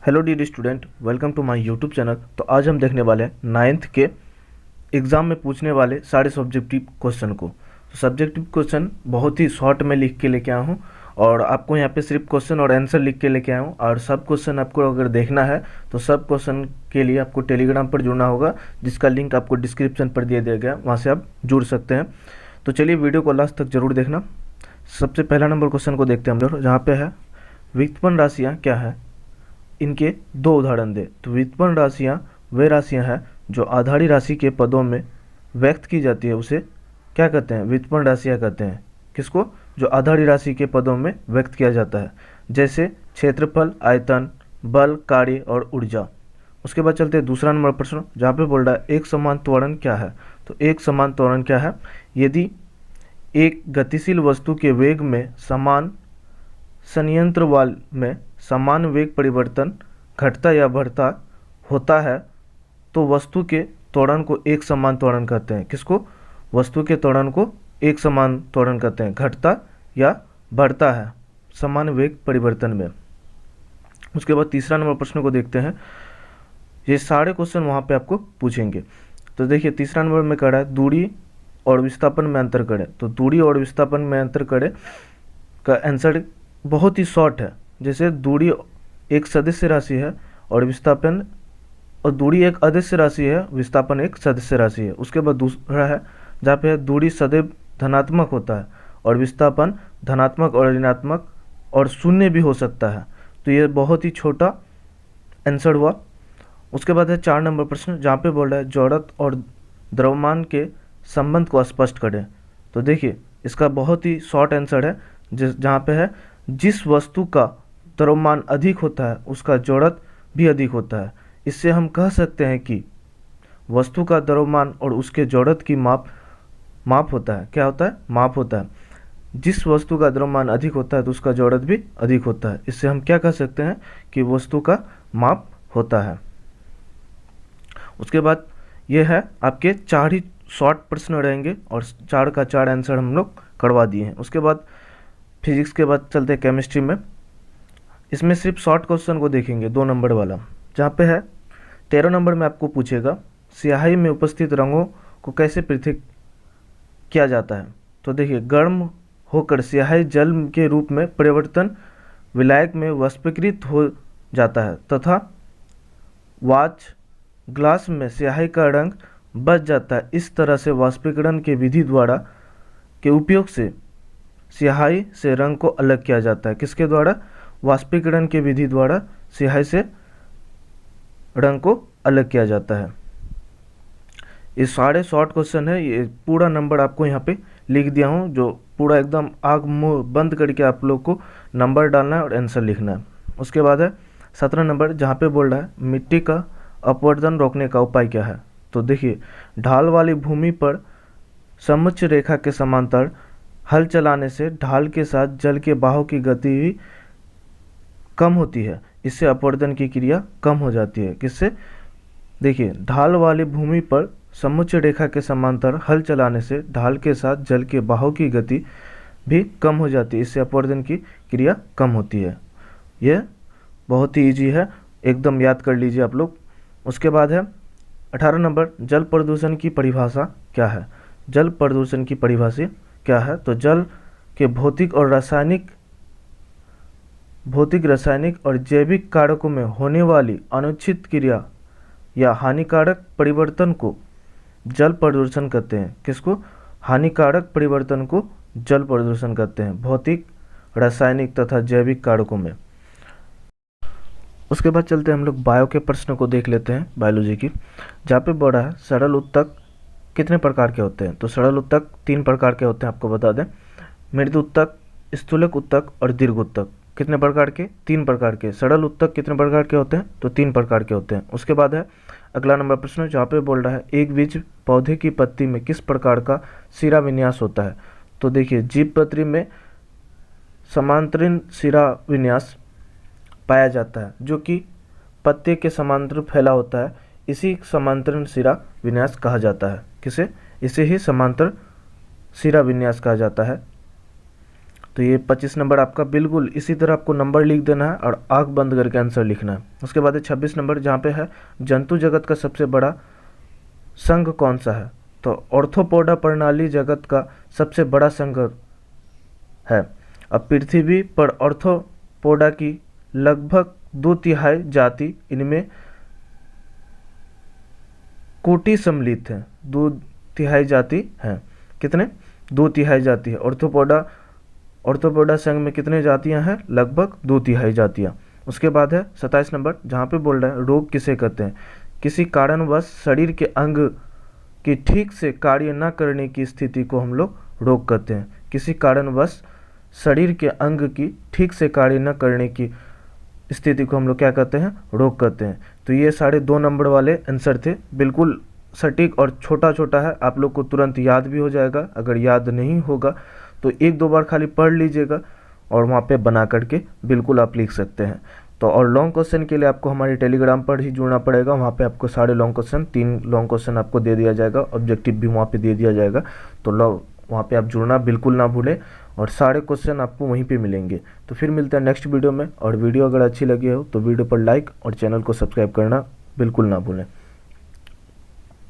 Hello dear student, welcome to my YouTube channel. तो आज हम देखने वाले हैं नाइन्थ के एग्ज़ाम में पूछने वाले सारे सब्जेक्टिव क्वेश्चन को। तो सब्जेक्टिव क्वेश्चन बहुत ही शॉर्ट में लिख के लेके आया हूँ और आपको यहाँ पे सिर्फ क्वेश्चन और आंसर लिख के लेके आया हूँ। और सब क्वेश्चन आपको अगर देखना है तो सब क्वेश्चन के लिए आपको टेलीग्राम पर जुड़ना होगा, जिसका लिंक आपको डिस्क्रिप्शन पर दिया गया, वहाँ से आप जुड़ सकते हैं। तो चलिए वीडियो को लास्ट तक जरूर देखना। सबसे पहला नंबर क्वेश्चन को देखते हैं हम लोग, जहाँ पे है व्युत्पन्न राशियाँ क्या है, इनके दो उदाहरण दे। तो व्युत्पन्न राशियाँ वे राशियाँ हैं जो आधारी राशि के पदों में व्यक्त की जाती है, उसे क्या कहते हैं? व्युत्पन्न राशियाँ कहते हैं। किसको? जो आधारी राशि के पदों में व्यक्त किया जाता है, जैसे क्षेत्रफल, आयतन, बल, कार्य और ऊर्जा। उसके बाद चलते हैं दूसरा नंबर प्रश्न, जहाँ पे बोल रहा है एक समान त्वरण क्या है। तो एक समान त्वरण क्या है? यदि एक गतिशील वस्तु के वेग में समान संयंत्र वाल में समान वेग परिवर्तन घटता या बढ़ता होता है तो वस्तु के त्वरण को एक समान त्वरण कहते हैं। किसको? वस्तु के त्वरण को एक समान त्वरण कहते हैं, घटता या बढ़ता है समान वेग परिवर्तन में। उसके बाद तीसरा नंबर प्रश्न को देखते हैं। ये सारे क्वेश्चन वहाँ पे आपको पूछेंगे। तो देखिए तीसरा नंबर में कह रहा है दूरी और विस्थापन में अंतर करें। तो दूरी और विस्थापन में अंतर करें का आंसर बहुत ही शॉर्ट है। जैसे दूरी एक सदस्य राशि है और विस्थापन, और दूरी एक अदृश्य राशि है, विस्थापन एक सदस्य राशि है। उसके बाद दूसरा है जहाँ पे दूरी सदैव धनात्मक होता है और विस्थापन धनात्मक और ऋणात्मक और शून्य भी हो सकता है। तो ये बहुत ही छोटा आंसर हुआ। उसके बाद है 4 नंबर प्रश्न, जहाँ पे बोल रहा है जड़त्व और द्रव्यमान के संबंध को स्पष्ट करें। तो देखिए इसका बहुत ही शॉर्ट आंसर है, जहाँ पे है जिस वस्तु का द्रव्यमान अधिक होता है उसका जड़त्व भी अधिक होता है। इससे हम कह सकते हैं कि वस्तु का द्रव्यमान और उसके जड़त्व की माप होता है। क्या होता है? माप होता है। जिस वस्तु का द्रव्यमान अधिक होता है तो उसका जड़त्व भी अधिक होता है। इससे हम क्या कह सकते हैं कि वस्तु का माप होता है। उसके बाद ये है आपके 4 ही शॉर्ट प्रश्न रहेंगे और 4 का 4 आंसर हम लोग करवा दिए हैं। उसके बाद फिजिक्स के बाद चलते हैं केमिस्ट्री में। इसमें सिर्फ शॉर्ट क्वेश्चन को देखेंगे, 2 नंबर वाला, जहाँ पे है 13 नंबर में आपको पूछेगा स्याही में उपस्थित रंगों को कैसे पृथक किया जाता है। तो देखिए गर्म होकर स्याही जल के रूप में परिवर्तन विलायक में वाष्पीकृत हो जाता है तथा वाच ग्लास में स्याही का रंग बच जाता है। इस तरह से वाष्पीकरण के विधि द्वारा के उपयोग से स्याही से रंग को अलग किया जाता है। किसके द्वारा? वाष्पीकरण के विधि द्वारा स्याही से रंग को अलग किया जाता है। ये सारे शॉर्ट क्वेश्चन है। ये पूरा नंबर आपको यहाँ पे लिख दिया हूँ, जो पूरा एकदम आग मुंह बंद करके आप लोग को नंबर डालना है और आंसर लिखना है। उसके बाद है 17 नंबर, जहाँ पे बोल रहा है मिट्टी का अपवर्तन रोकने का उपाय क्या है। तो देखिए ढाल वाली भूमि पर समोच्च रेखा के समांतर हल चलाने से ढाल के साथ जल के बहाव की गति भी कम होती है। इससे अपवर्तन की क्रिया कम हो जाती है। किससे? देखिए ढाल वाली भूमि पर समोच्च रेखा के समांतर हल चलाने से ढाल के साथ जल के बहाव की गति भी कम हो जाती है। इससे अपवर्तन की क्रिया कम होती है। यह बहुत ही ईजी है, एकदम याद कर लीजिए आप लोग। उसके बाद है 18 नंबर, जल प्रदूषण की परिभाषा क्या है। जल प्रदूषण की परिभाषा क्या है? तो जल के भौतिक, रासायनिक और जैविक कारकों में होने वाली अनुचित क्रिया या हानिकारक परिवर्तन को जल प्रदूषण कहते हैं। किसको? हानिकारक परिवर्तन को जल प्रदूषण कहते हैं, भौतिक, रासायनिक तथा जैविक कारकों में। उसके बाद चलते हैं हम लोग बायो के प्रश्न को देख लेते हैं, बायोलॉजी की, जहाँ पे बड़ा है सरल उत्तक कितने प्रकार के होते हैं। तो सरल उत्तक 3 प्रकार के होते हैं, आपको बता दें। मृदु उत्तक, स्थूलक उत्तक और दीर्घ उत्तक। कितने प्रकार के? 3 प्रकार के। सरल उत्तक कितने प्रकार के होते हैं? तो 3 प्रकार के होते हैं। उसके बाद है अगला नंबर प्रश्न, जहाँ पे बोल रहा है एक बीज पौधे की पत्ती में किस प्रकार का सिरा विन्यास होता है। तो देखिए जीवपत्री में समांतरीण सिरा विन्यास पाया जाता है, जो कि पत्ते के समांतर फैला होता है। इसी समांतरीण सिरा विन्यास कहा जाता है। किसे? इसे ही समांतर सिरा विन्यास कहा जाता है। तो ये 25 नंबर आपका बिल्कुल इसी तरह आपको नंबर लिख देना है और आँख बंद करके आंसर लिखना है। उसके बाद है 26 नंबर, जहाँ पे है जंतु जगत का सबसे बड़ा संघ कौन सा है। तो ऑर्थोपोडा प्रणाली जगत का सबसे बड़ा संघ है। अब पृथ्वी पर ऑर्थोपोडा की लगभग 2/3 जाति इनमें कोटि सम्मिलित है। 2/3 जाति हैं। कितने? 2/3 जाति है। ऑर्थोपोडा संघ में कितने जातियां हैं? लगभग 2/3 जातियां। उसके बाद है 27 नंबर, जहाँ पे बोल रहा है रोग किसे कहते हैं। किसी कारणवश शरीर के अंग की ठीक से कार्य न करने की स्थिति को हम लोग रोग कहते हैं। किसी कारणवश शरीर के अंग की ठीक से कार्य न करने की स्थिति को हम लोग क्या कहते हैं? रोग कहते हैं। तो ये साढ़े 2 नंबर वाले आंसर थे, बिल्कुल सटीक और छोटा छोटा है, आप लोग को तुरंत याद भी हो जाएगा। अगर याद नहीं होगा तो 1-2 बार खाली पढ़ लीजिएगा और वहाँ पे बना करके बिल्कुल आप लिख सकते हैं। तो और लॉन्ग क्वेश्चन के लिए आपको हमारे टेलीग्राम पर ही जुड़ना पड़ेगा। वहाँ पे आपको सारे लॉन्ग क्वेश्चन 3 लॉन्ग क्वेश्चन आपको दे दिया जाएगा, ऑब्जेक्टिव भी वहाँ पे दे दिया जाएगा। तो वहाँ पे आप जुड़ना बिल्कुल ना भूलें और सारे क्वेश्चन आपको वहीं पे मिलेंगे। तो फिर मिलते हैं नेक्स्ट वीडियो में। और वीडियो अगर अच्छी लगी हो तो वीडियो पर लाइक और चैनल को सब्सक्राइब करना बिल्कुल ना भूलें।